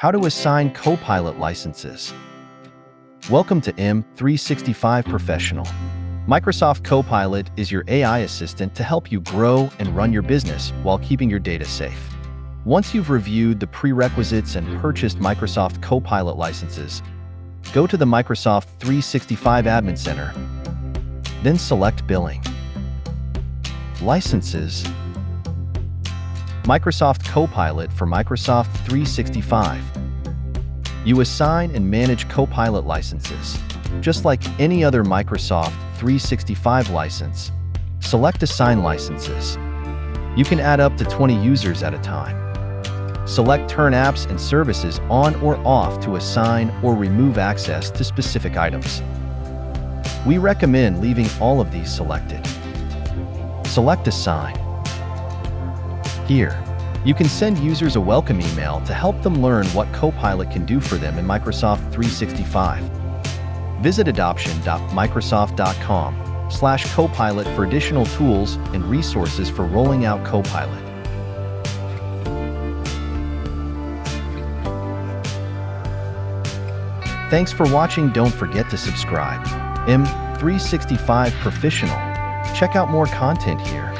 How to assign Copilot licenses. Welcome to M365 Professional. Microsoft Copilot is your AI assistant to help you grow and run your business while keeping your data safe. Once you've reviewed the prerequisites and purchased Microsoft Copilot licenses, go to the Microsoft 365 Admin Center, then select Billing. Licenses. Microsoft Copilot for Microsoft 365. You assign and manage Copilot licenses. Just like any other Microsoft 365 license, select Assign Licenses. You can add up to 20 users at a time. Select Turn apps and services on or off to assign or remove access to specific items. We recommend leaving all of these selected. Select Assign. Here, you can send users a welcome email to help them learn what Copilot can do for them in Microsoft 365. Visit adoption.microsoft.com/Copilot for additional tools and resources for rolling out Copilot. Thanks for watching. Don't forget to subscribe. M365 Professional. Check out more content here.